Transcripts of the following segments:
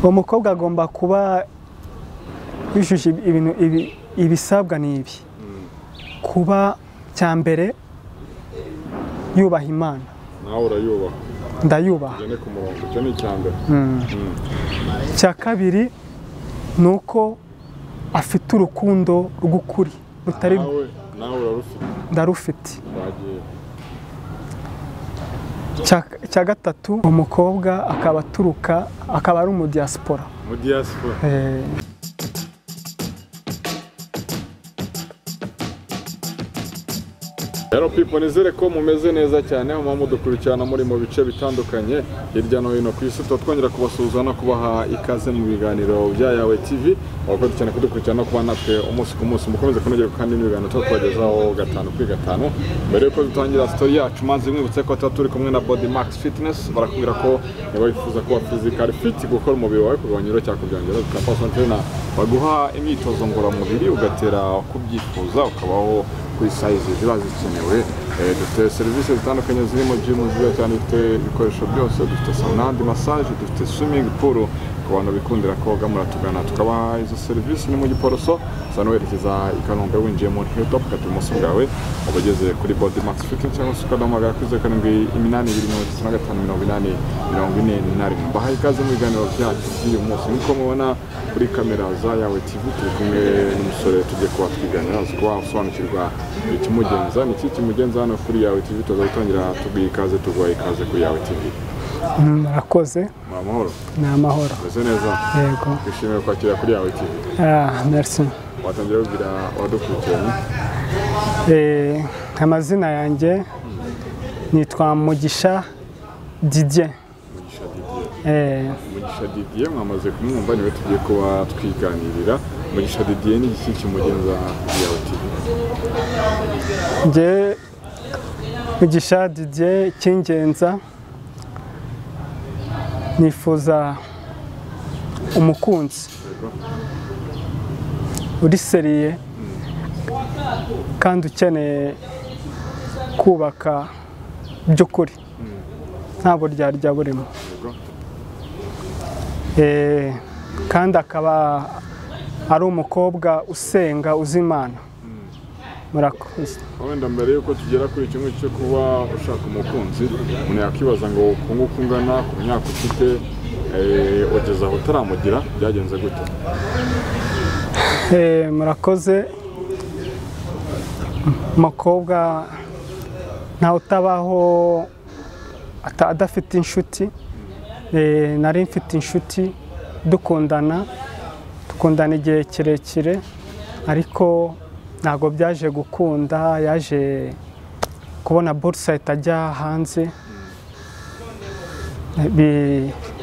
umukobwa agomba kuba yujuje ibintu ibisabwa n'ibi kuba cya mbere yubaha Imana. nawe urayubaha? Ndayubaha. Ugene ku murongo, icyo ni icya mbere. Cya kabiri ni uko afite urukundo rw'ukuri rutari nawe urarufite? Ndarufite. Bagiye. Cya gatatu umukobwa akaba ari umudiaspora. Umudiaspora? Hello people, nizere ko mumeze neza cyane aho mudukurikirana muri mu bice bitandukanye hirya no hino ku isi. Twongera kubasuhuza no kubaha ikaze mu biganiro bya Yawe TV. Wakoze cyane kudukurikirana kuba natwe umunsi ku munsi mukomeze kunogera kandi n'ibiganiro twagezaho gatanu kuri gatanu. Mbere yuko dutangira story yacu, manzi mwibutse ko turi kumwe na Body Max Fitness. Barakubwira ko niba wifuza kuba physical fit, gukora umubiri wawe kugabanya ibiro cyangwa kubyongera, tukapaswa trainer baguha imyitozo ngororamubiri ugatera kubyifuza ukabaho kuri size ziba zikenewe. Dufite serivisi zitandukanye zirimo gym nziza cyane, dufite ibikoresho byose, dufite sauna, massage, dufite swimming pool ku bantu bikundira koga muratugana tukabaha izo serivisi. Ni mu Giporoso sana werekeza i Kanombe winjiye mu Hilltop kati ibumoso bwawe ubageze kuri Body Max Fitness cyangwa se ukaduhamagara kuri 0782858040. Bahaye ikaze mu biganiro byacu by'uyu munsi. Niko mubona kuri kamera za Yawe TV turi kumwe n'umusore tugiye kuba twiganira kuba usobanukirwa ikimugenza ni iki kimugenza hano kuri Yawe TV. Tuzatangira tubwiye ikaze, tuguhaye ikaze kuri Yawe TV. Murakoze. Amahoro? Ni amahoro. Meze neza? Yego. Twishimiye kwakira kuri Yawe TV. Merci. Watangira kugira wadukurikiranye? Amazina yanjye nitwa Mugisha Didier. Mugisha Didier. Mugisha Didier mwamaze kumwumva, niwe tugiye kuba twiganirira. Mugisha Didier ni iki kimugenza kuri Yawe TV? Nge Mugisha Didier kingenza nifuza umukunzi uri seriye kandi ukeneye kubaka by'ukuri nta buryarya burimo, kandi akaba ari umukobwa usenga uzi Imana. Murakoze. Wenda mbere yuko tugera kuri icyo ngicyo kuba ushaka umukunzi, umuntu yakwibaza ngo kunguka ungana ku myaka ufite ugeze aho utaramugira byagenze gute? Murakoze. Umukobwa ntawe utabaho adafite inshuti. Nari mfite inshuti dukundana igihe kirekire, ariko ntabwo byaje gukunda. Yaje kubona bursa itajya hanze,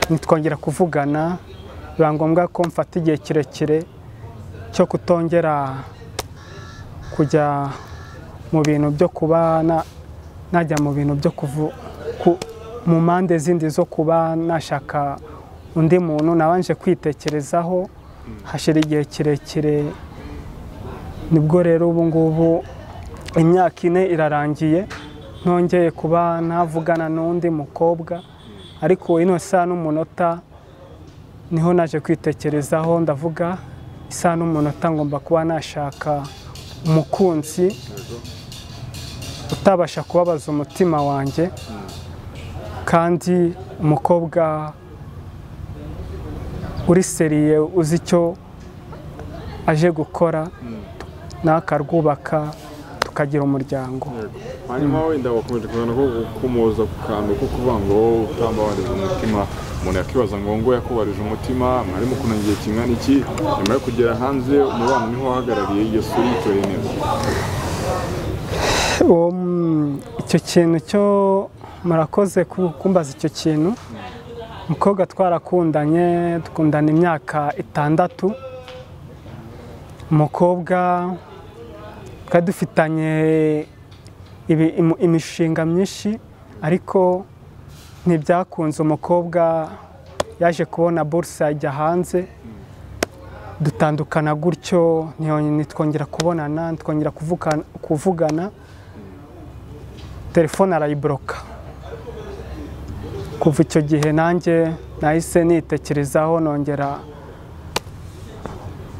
nitwongera kuvugana, biba ngombwa ko mfata igihe kirekire cyo kutongera kujya mu bintu byo kuba najya mu bintu byo mu mpande zindi zo kuba nashaka undi muntu. Nabanje kwitekerezaho hashira igihe kirekire, nibwo rero ubu ngubu imyaka 4 irarangiye ntongeye kuba navugana n'undi mukobwa. Ariko ino saa n'umunota niho naje kwitekerezaho, ndavuga isa n'umunota ngomba kuba nashaka umukunzi utabasha kubabaza umutima wanjye, kandi umukobwa uri seriye uzi icyo aje gukora nakarwubaka tukagira umuryango. Hanyuma wenda wakomeje kubona ko kumuza ku kantu ko kuvuga ngo utambabarije umutima, umuntu yakibaza ngo yakubarije umutima, mwari mukunda igihe kingana iki, nyuma yo kugera hanze umubano niho wahagarariye iyo suri yitoreye neza? Icyo kintu cyo murakoze kumbaza icyo kintu. Umukobwa twarakundanye, dukundana imyaka 6. Umukobwa twari dufitanye imishinga myinshi, ariko ntibyakunze. Umukobwa yaje kubona bursa ajya hanze, dutandukana gutyo, ntitwongera kubonana, ntitwongera kuvugana. Telefone arayibloka. Kuva icyo gihe nanjye nahise nitekerezaho nongera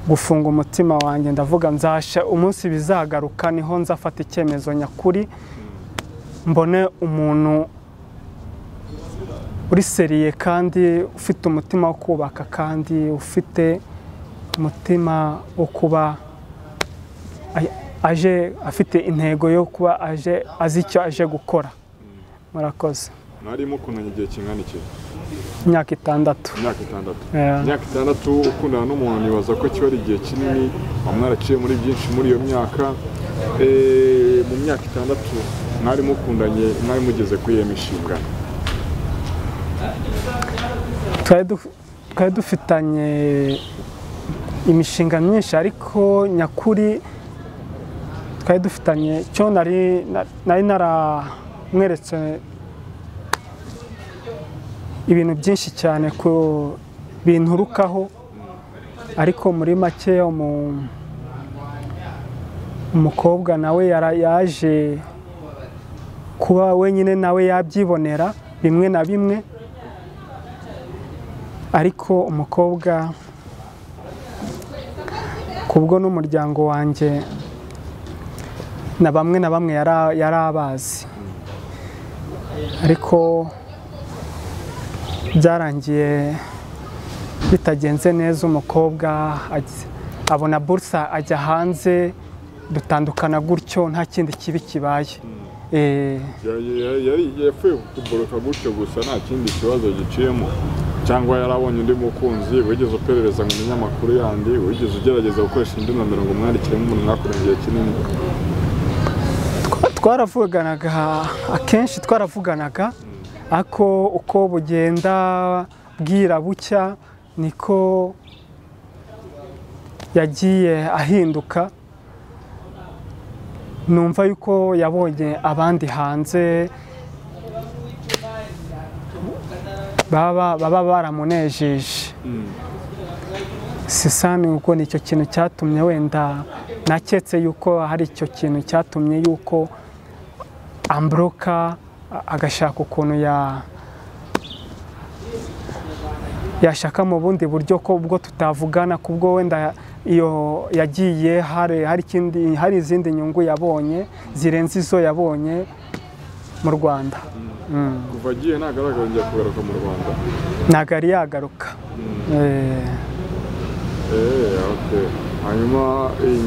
gufunga umutima wanjye ndavuga nzasha umunsi bizagaruka niho nzafata icyemezo nyakuri mbone umuntu uri seriye kandi ufite umutima wo kubaka kandi ufite umutima wo kuba aje afite intego yo kuba aje azi icyo aje gukora. Murakoze. Mwari mukundanye igihe kingana iki? Imyaka 6. Imyaka 6 ukundana n'umuntu nibaza ko kiba ari igihe kinini, mwaraciye muri byinshi muri iyo myaka. Mu myaka 6 mwari mukundanye, mwari mugeze kuri iyo mishinga. Twari dufitanye imishinga myinshi ariko nyakuri twari dufitanye cyo nari naramweretse ibintu byinshi cyane ku binturukaho ariko muri make umukobwa nawe yaje kuba wenyine nawe yabyibonera bimwe na bimwe ariko umukobwa kubwo n'umuryango wanjye na bamwe yari abazi ariko byarangiye bitagenze neza umukobwa abona bursa ajya hanze dutandukana gutyo nta kindi kibi kibaye. Yapfuye kuboroka gutyo gusa nta kindi kibazo giciyemo cyangwa yarabonye undi mukunzi wigeze uperereza mu binyamakuru yandi wigeze ugerageza gukoresha indi nomero ngo mwandikire nk'umuntu mwakoranye igihe kinini? Twaravuganaga akenshi twaravuganaga ako uko bugenda bwira bucya niko yagiye ahinduka numva yuko yabonye abandi hanze baba baramunejeje sisani uko nicyo kintu cyatumye wenda naketse yuko hari icyo kintu cyatumye yuko ambroka agashaka ukuntu yashaka mu bundi buryo ko ubwo tutavugana kubwo wenda iyo yagiye hari izindi nyungu yabonye zirenze izo yabonye mu Rwanda. Kuva agiye ntagaragara njya kugaruka mu Rwanda? Ntago ari yagaruka. Hanyuma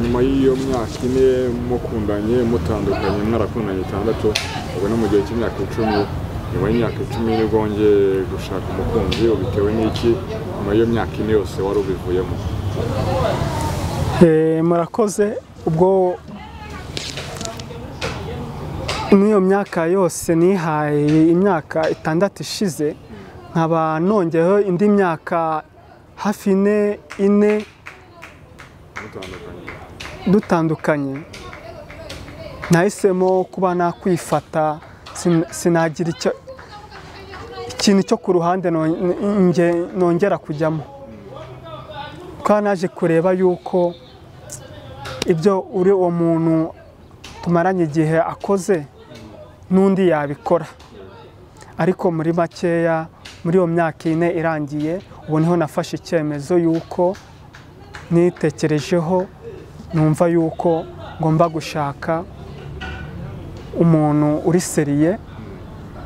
nyuma y'iyo myaka 4 mukundanye mutandukanye mwarakundanye 6 ubwo no mu gihe cy'imyaka 10 nyuma y'imyaka 10 nibwo wongeye gushaka umukunzi ubitewe n'iki nyuma y'iyo myaka 4 yose wari ubivuyemo? Murakoze ubwo n'iyo myaka yose nihaye imyaka 6 ishize nkaba nongeyeho indi myaka hafi 4 dutandukanye nahisemo kuba nakwifata sinagira ikintu cyo ku ruhande nongera kujyamo kwa naje kureba yuko ibyo uri uwo muntu tumaranye igihe akoze n'undi yabikora ariko muri makeya muri iyo myaka 4 irangiye ubu niho nafashe icyemezo yuko nitekerejeho numva yuko ngomba gushaka umuntu uri seriye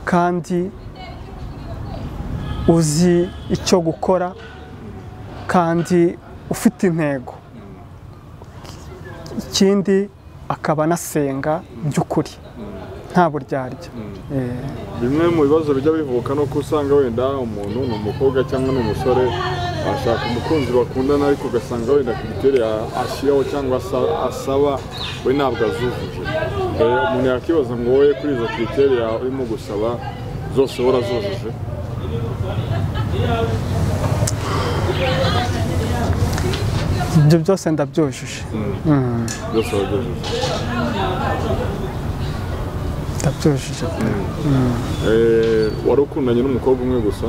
kandi uzi icyo gukora kandi ufite intego ikindi akaba nasenga by'ukuri nta buryarya. Bimwe mu bibazo bijya bivuka no kusanga wenda umuntu n'umukobwa cyangwa n'umusore ashaka umukunzi bakundana ariko ugasanga wenda kriteria ashyiraho cyangwa asaba we ntabwo azujuje. Umuntu yakibaza ngo wowe kuri izo kriteria urimo gusaba zose warazujuje? Ibyo byose ndabyujuje. Byose wabyujuje? Ndabyujuje. Wari ukundanye n'umukobwa umwe gusa?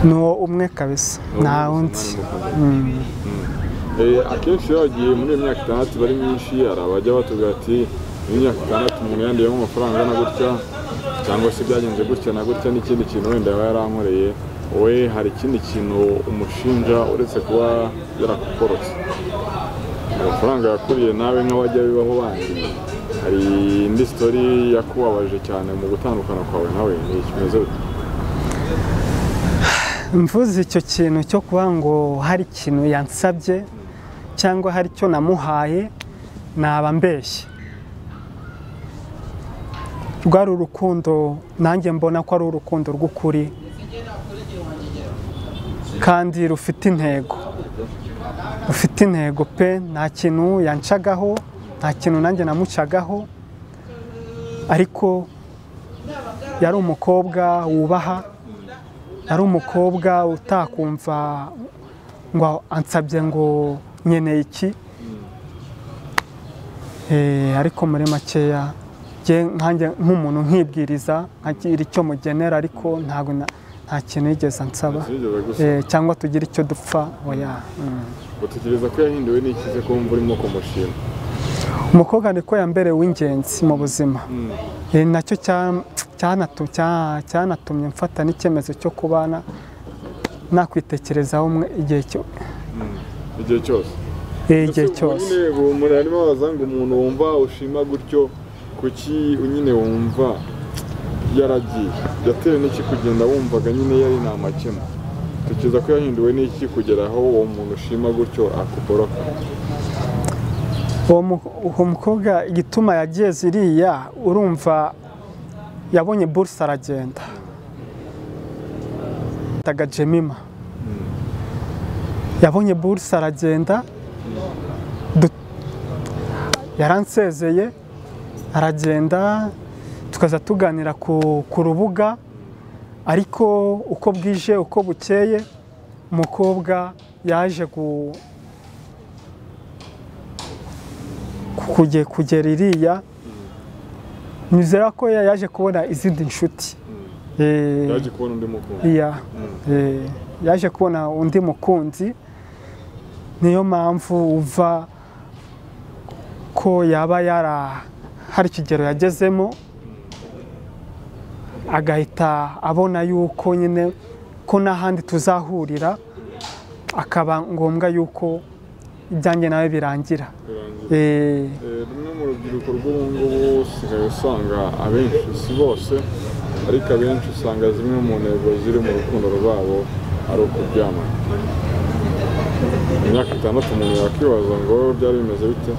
No umwe kabisa nta wundi. Akenshi iyo wagiye muri iyo myaka 6 bari myinshi hari abajya batubwira ati imyaka 6 umuntu yandiyemo amafaranga na gutya cyangwa se byagenze gutya na gutya n'ikindi kintu wenda yaba yarankoreye wowe hari ikindi kintu umushinja uretse kuba yarakukorotse amafaranga yakuriye nawe nk'abajya bibaho bandi hari indi story yakubabaje cyane mu gutandukana kwawe nawe ni kimeze mvuze icyo kintu cyo kuba ngo hari ikintu yansabye cyangwa hari icyo namuhaye naba mbeshye rwari urukundo nanjye mbona ko ari urukundo rw'ukuri kandi rufite intego pe nta kintu yancagaho nta kintu nanjye namucagaho ariko yari umukobwa wubaha yari umukobwa utakumva ngo ansabye ngo nkeneye iki ariko muri makeya nkanjye nk'umuntu nkibwiriza nkagira icyo mugenera ariko ntabwo nta kintu yigeze ansaba cyangwa tugira icyo dupfa oya utekereza ko yahinduwe n'ikize ko wumva urimo kumushima umukobwa niko yambereye w'ingenzi mu buzima nacyo cyanatumye mfata n'icyemezo cyo kubana nakwitekerezaho igihe cyose nyine harimo baza ngo umuntu wumva ushima gutyo kuki nyine wumva yaragiye yatewe n'iki kugenda wumvaga nyine yari nta makemwa tekereza ko yahinduwe n'iki kugera aho uwo muntu ushima gutyo akuboroka uwo mukobwa igituma yagiye ziriya urumva yabonye buruse aragenda taga Jemima yabonye buruse aragenda yaransezeye aragenda tukaza tuganira ku rubuga ariko uko bwije uko bukeye umukobwa yaje kugera iriya nizera ko yaje kubona izindi nshuti yaje kubona undi mukunzi niyo mpamvu uva ko yaba hari ikigero yagezemo agahita abona yuko nyine ko n'ahandi tuzahurira akaba ngombwa yuko ibyanjye nawe birangira rumwe mu rubyiruko rw'ubu ngubu usigaye usanga abenshi si bose ariko abenshi usanga zimwe mu ntego ziri mu rukundo rwabo ari ukuryamana mu myaka 6 umuntu yakibaza ngo byari bimeze bite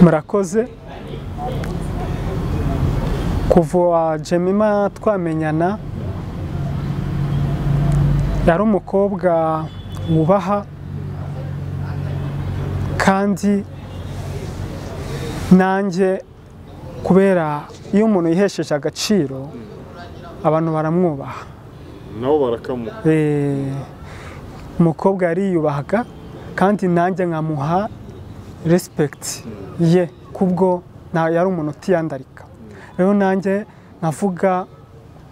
murakoze kuva Jemima twamenyana yari umukobwa wubaha kandi nanjye kubera iyo umuntu yihesheje agaciro abantu baramwubaha nabo barakamuha umukobwa yariyubahaga kandi nanjye nkamuha respect ye kubwo yari umuntu utiyandarika rero nanjye navuga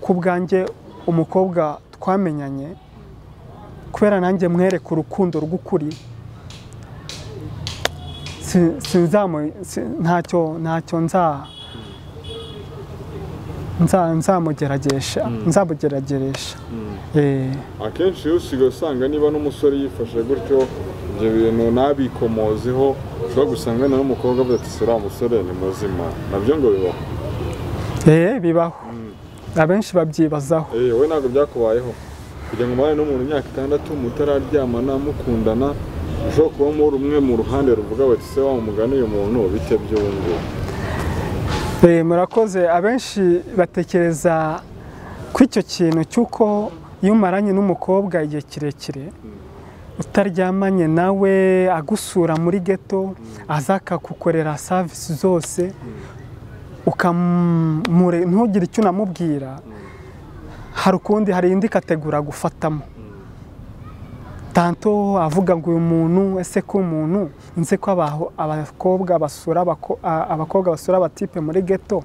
ku bwanjye umukobwa twamenyanye kubera nanjye mwereka urukundo rw'ukuri ntacyo nzamugerageresha akenshi iyo usigaye usanga niba n'umusore yifashe gutyo ibyo bintu ntabikomozeho ushobora gusanga n'umukobwa avuga ati sura umusore ni muzima nabyo ngo bibaho bibaho abenshi babyibazaho wowe ntabwo byakubayeho kugira ngo mubane n'umuntu imyaka 6 mutararyamana mukundana ushobora kuba muri umwe mu ruhande ruvuga bati se wa mugani uyu muntu bite byungu murakoze abenshi batekereza ko icyo kintu cy'uko iyo umaranye n'umukobwa igihe kirekire utaryamanye nawe agusura muri geto aza akagukorera service zose ntugire icyo unamubwira hari indi kategori gufatamo tanto avuga ngo uyu muntu ese ko umuntu nzi ko abakobwa basura abatipe muri geto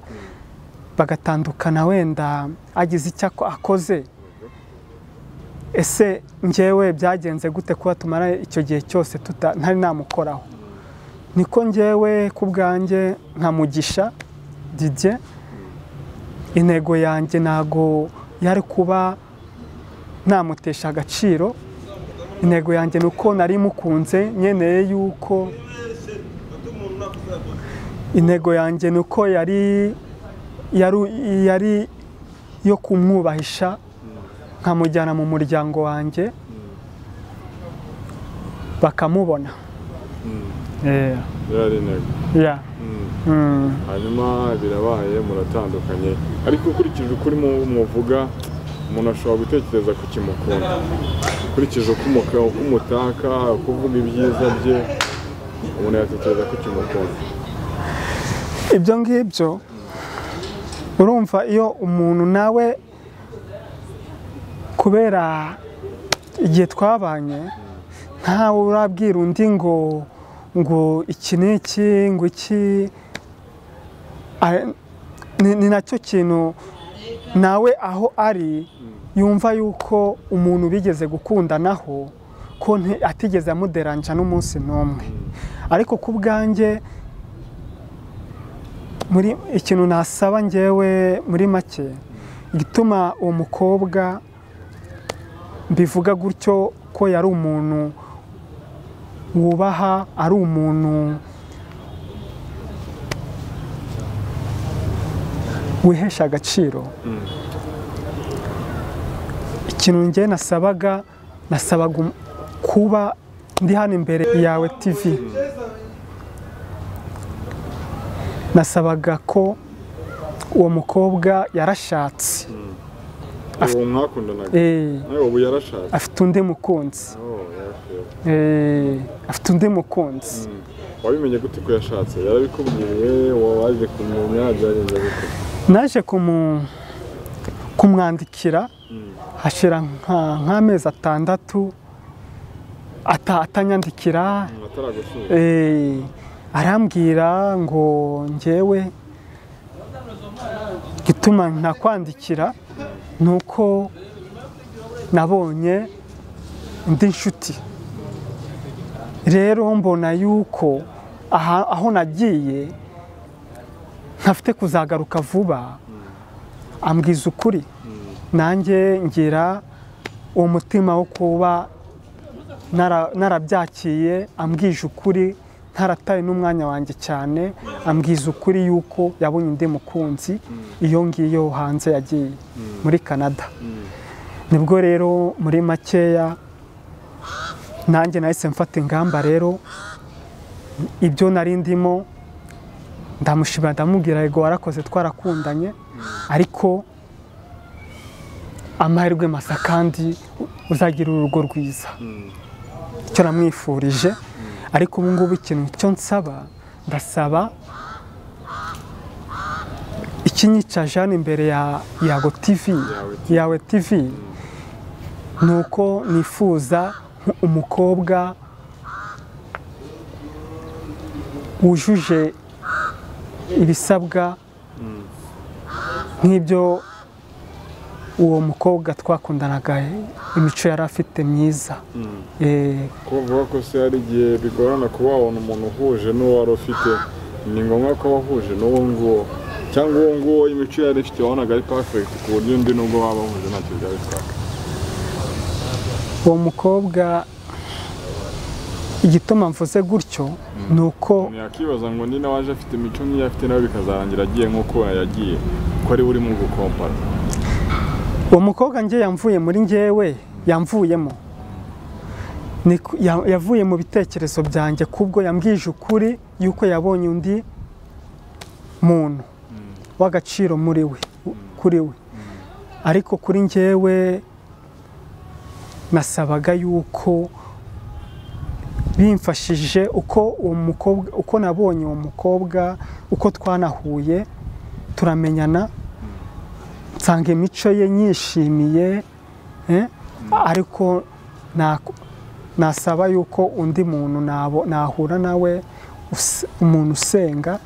bagatandukana wenda agize icyo akoze ese njyewe byagenze gute kuba tumara icyo gihe cyose ntari namukoraho niko njyewe ku bwanjye nkamugisha Didier intego yanjye ntago yari kuba namutesha agaciro. Intego yanjye ni uko nari mukunze, nkeneye yuko intego yanjye ni uko yari yo kumwubahisha, nkamujyana mu muryango wanjye bakamubona. Yari intego. Hanyuma birabaye muratandukanye, ariko ukurikije ukuri muvuga umuntu ashobora gutekereza ku kimukunda, ukurikije uko umutaka, kuvuga ibyiza bye, umuntu yatekereza ko kimukunda. Ibyo ngibyo urumva, iyo umuntu nawe kubera igihe twabanye ntawe urabwira undi ngo iki n'iki, ngo iki, ni nacyo kintu nawe aho ari yumva yuko umuntu bigeze gukundanaho ko atigeze amuderanja n'umunsi n'umwe. Ariko ku bwanjye muri ikintu nasaba njyewe muri make gituma uwo mukobwa mbivuga gutyo, ko yari umuntu wubaha, ari umuntu wihesha agaciro. Ikintu njye nasabaga kuba ndi hano imbere yawe TV, nasabaga ko uwo mukobwa yarashatse, uwo mwakundanaga ubu yarashatse, afite undi mukunzi. Afite undi mukunzi. Wabimenye gute ko yashatse? Yarabikubwiye? Waje kumenya byagenze gute? Naje kumwandikira hashira nk'amezi 6 atanyandikira. Arambwira ngo njyewe gituma ntakwandikira nuko nabonye indi nshuti. Rero mbona yuko aho nagiye ntafite kuzagaruka vuba. Ambwiza ukuri, nanjye ngira uwo mutima wo kuba narabyakiye. Ambwije ukuri, ntarataye n'umwanya wanjye cyane. Ambwiza ukuri yuko yabonye undi mukunzi iyo ngiyo hanze, yagiye muri Canada. Nibwo rero muri makeya nanjye nahise mfata ingamba. Rero ibyo nari ndimo ndamushimira, ndamubwira yego warakoze, twarakundanye, ariko amahirwe masa kandi uzagira urugo rwiza. Icyo namwifurije. Ariko ubu ngubu ikintu cyo nsaba, ndasaba ikinyicaje hano imbere yawe TV nuko nifuza umukobwa wujuje ibisabwa nk'ibyo uwo mukobwa twakundanaga, imico yari afite myiza. Kuvuga ko se hari igihe bigorana kuba wabona umuntu uhuje n'uwo wari ufite, ni ngombwa ko wahuje n'uwo nguwo, cyangwa uwo nguwo imico yari ifite wabonaga ari perfect ku buryo undi nubwo waba bahuje ntacyo byari bitwara? Uwo mukobwa igituma mvuze gutyo ni uko yakibaza ngo ni nawe aje afite imico nk'iyo afite nawe bikazarangira agiye nk'uko yagiye, ko ari urimo gukompara. Uwo mukobwa njye yamvuye muri njyewe, yamvuyemo, yavuye mu bitekerezo byanjye, kubwo yambwije ukuri yuko yabonye undi muntu w'agaciro kuri we. Ariko kuri njyewe nasabaga yuko bimfashije uko nabonye uwo mukobwa, uko twanahuye turamenyana, nsanga imico ye nyishimiye. Ariko nasaba yuko undi muntu nahura nawe, umuntu usenga,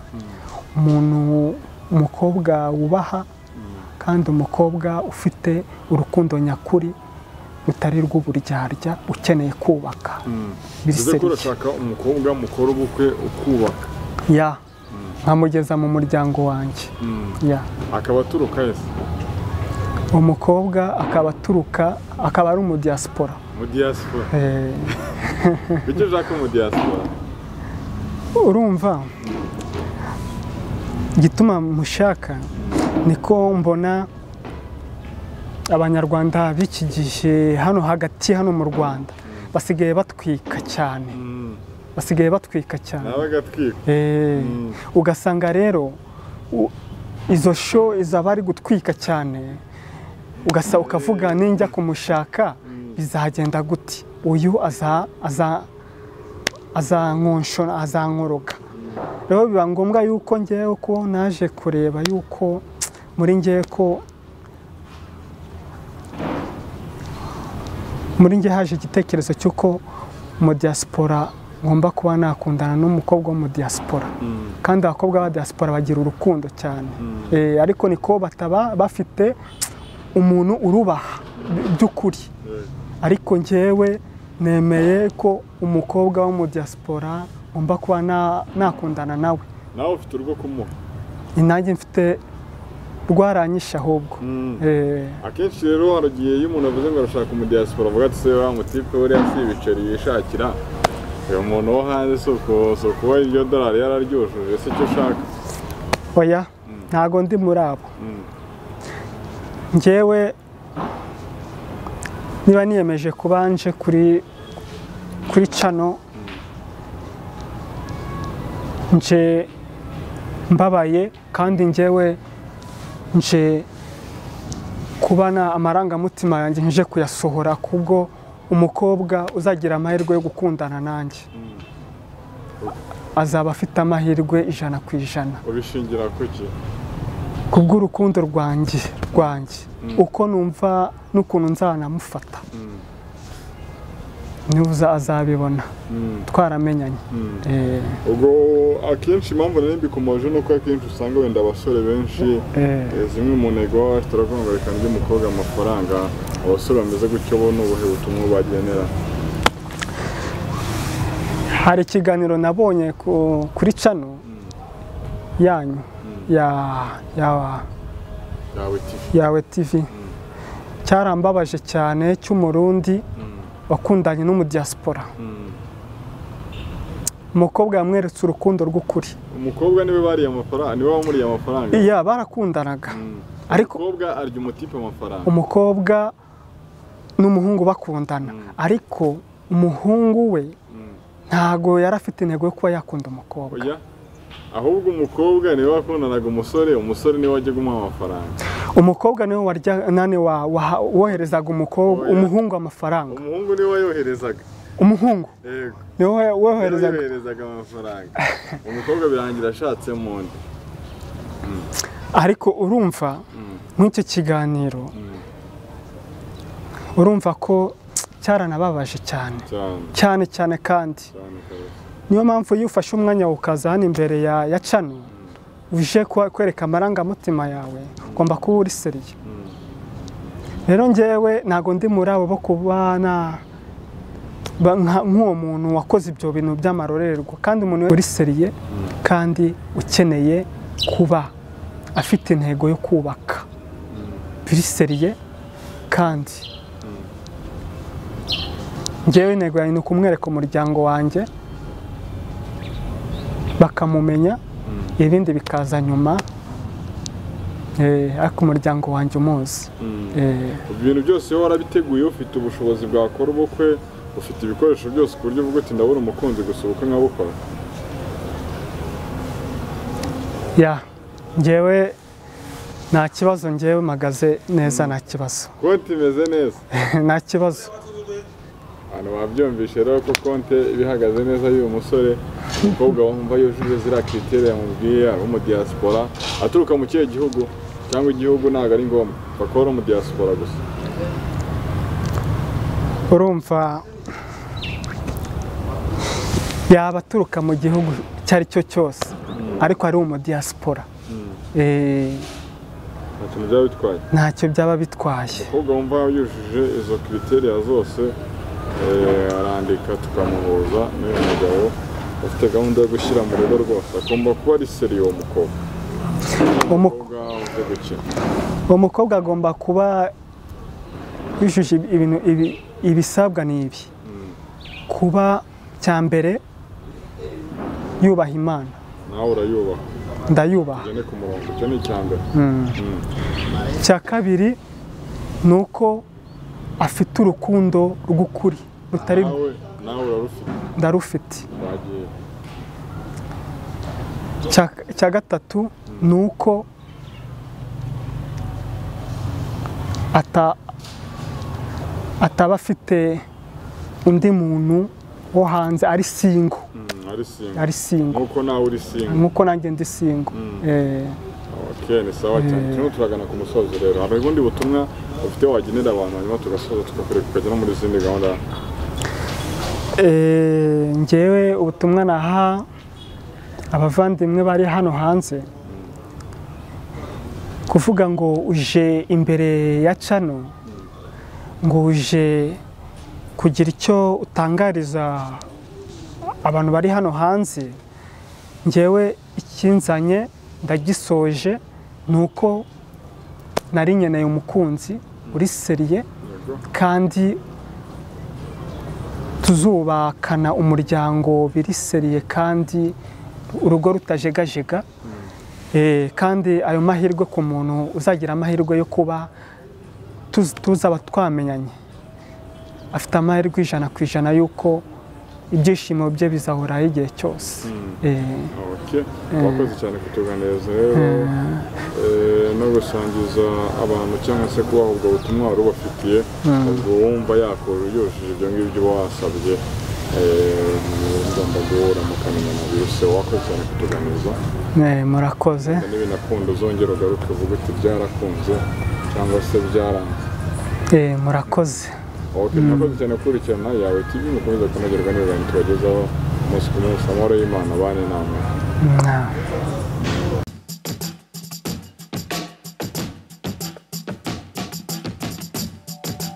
umukobwa wubaha, kandi umukobwa ufite urukundo nyakuri rutari rw'uburyarya, ukeneye kubaka. Bize ko urashaka umukobwa mukora ubukwe ukubaka? nkamugeza mu muryango wanjye. Akaba aturuka he? Umukobwa akaba aturuka akaba ari umudiyasipora. Mu diaspora. Icyo ushaka mu diaspora? Urumva igituma mushaka niko mbona abanyarwanda b'iki gihe hano hagati hano mu Rwanda basigaye batwika cyane. Basigaye batwika cyane. Ugasanga rero izo show izabari gutwika cyane, ukavuga ninjya kumushaka bizagenda gute, uyu azankoroga. Rero biba ngombwa yuko ngewe ko naje kureba yuko muri nge haje igitekerezo cy'uko mu diaspora ngomba kuba nakundana n'umukobwa wo mu diaspora. Kandi abakobwa ba diaspora bagira urukundo cyane. Ariko niko bataba bafite umuntu urubaha by'ukuri. Ariko ngewe nemeye ko umukobwa wo mu diaspora ngomba kuba nakundana nawe. Nawe ufite urwo kumuha? Nanjye mfite rwaranyisha ahubwo. Akenshi rero haragiye iyo umuntu avuze ngo arashaka mu diaspora avuga ati se wa mutipe we yasi ibiceri yishakira. Uyu muntu wo hanze so kuba iryo dolari yararyujuje se cyo ushaka? Oya, ntago ndi muri abo. Ngewe niba niyemeje kubanje kuri channel nje mbabaye kandi ngewe nje kubana amarangamutima yanjye nje kuyasohora kubwo umukobwa uzagira amahirwe yo gukundana nanjye azaba afite amahirwe 100%. Ubishingira kuki? Kubw'urukundo rwanjye uko numva n'ukuntu nzanamufata nibuza azabibona twaramenyanye. Ubwo akenshi impamvu nari mbikomoje nuko akenshi usanga wenda abasore benshi zimwe mu ntego turavuga reka ndi umukobwa amafaranga, abasore bameze gutyo bo n'ubuhe butumwa bagenera? Hari ikiganiro nabonye kuri channel yanyu yawe TV cyarambabaje cyane cy'umurundi wakundanye n'umudiaspora. Umukobwa yamweretse urukundo rw'ukuri. Umukobwa niwe bariye amafaranga, niwe wamuriye amafaranga? Iya, barakundanaga. Ariko umukobwa arya umutipe amafaranga. Umukobwa n'umuhungu bakundana, ariko umuhungu we ntago yarafite intego yo kuba yakunda umukobwa. Oya, ahubwo umukobwa niwe wakundanaga umusore niwe wajya gumuha amafaranga. Umukobwa niwe woherezaga umuhungu amafaranga. Umuhungu niwe wayoherezaga? Umuhungu yego niwe woherezaga amafaranga. Umukobwa birangira ashatse mu ndi. Ariko urumva nk'icyo kiganiro urumva ko cyaranababaje cyane kandi niyo mpamvu iyo ufashe umwanya ukaza hano imbere ya channel uje kwereka amarangamutima yawe ugomba kuba uri seriye. Rero ngewe ntago ndi muri abo bo kubana nk'uwo muntu wakoze ibyo bintu by'amarorerwa, kandi umuntu uri seriye kandi ukeneye kuba afite intego yo kubaka biri seriye. Kandi ngewe intego yanjye ni ukumwereka umuryango wanjye bakamumenya, ibindi bikaza nyuma. Ariko umuryango wanjye umuzi. Ibintu byose iyo warabiteguye ufite ubushobozi bwakora ubukwe, ufite ibikoresho byose ku buryo uvuga uti ndabona umukunzi gusa ubukwe nkabukora? Ngewe nta kibazo, ngewe magaze neza, nta kibazo. Konti imeze neza? Nta kibazo. Hano wabyumvishe rero ko konti ibihagaze neza y'uyu musore, umukobwa wumva yujuje ziriya kriteriya yamubwiye, ari mu diaspora, aturuka mu kihe gihugu cyangwa igihugu ntabwo ari ngombwa, bakora mu diaspora gusa? Urumva yaba aturuka mu gihugu icyo ari cyo cyose, ariko ari mu diaspora. Ntacyo byaba bitwaye. Umukobwa wumva yujuje izo kriteriya zose arandika tukamuhuza n'uyu mugabo ufite gahunda yo gushyira mu rugo rwose, agomba kuba ari seriye uwo mukobwa. Umukobwa agomba kuba wujuje ibisabwa ni ibi kuba cya mbere yubaha Imana. nawe urayubaha? Ndayubaha. Tugende ku murongo, icyo ni icya mbere. Icya kabiri ni uko afite urukundo rw'ukuri rutari. Nawe urarufite? Ndarufite. Wagiye. Icya gatatu ni uko ataba afite undi muntu wo hanze, ari singo. Ari singo. Nkuko nawe uri singo? Nkuko nanjye ndi singo. Okay, ni sawa cyane. Turimo turagana ku musozi rero. Hari ubundi butumwa ufite wagenera abantu hanyuma tugasoza tugakorera kugera muri zindi gahunda? Njyewe ubutumwa naha abavandimwe bari hano hanze, kuvuga ngo uje imbere ya cano, ngo uje kugira icyo utangariza abantu bari hano hanze. Njyewe ikinzanye ndagisoje, nuko nari nkeneye umukunzi uri seriye kandi tuzubakana umuryango biri seriye kandi urugo rutajegajega. Kandi ayo mahirwe ku muntu uzagira amahirwe yo kuba tuzaba twamenyanye, afite amahirwe 100% yuko ibyishimo bye bizahoraho igihe cyose. Wakoze cyane kutuganiriza rero no gusangiza abantu cyangwa se kubaha ubwo butumwa wari ubafitiye, ubwo wumva yakora yujuje ibyo ngibyo uba wasabye, ngomba guhura mukamenya na biruse. Wakoze cyane kutuganiriza. Murakoze. N'ibinakunda uzongera ugaruke uvuga uti byarakunze cyangwa se byaranze. Murakoze. Murakoze cyane gukurikirana Yawe TV, mukomeza kunogerwa n'ibiganiro tubagezaho umunsi ku munsi. Amahoro y'Imana abane namwe.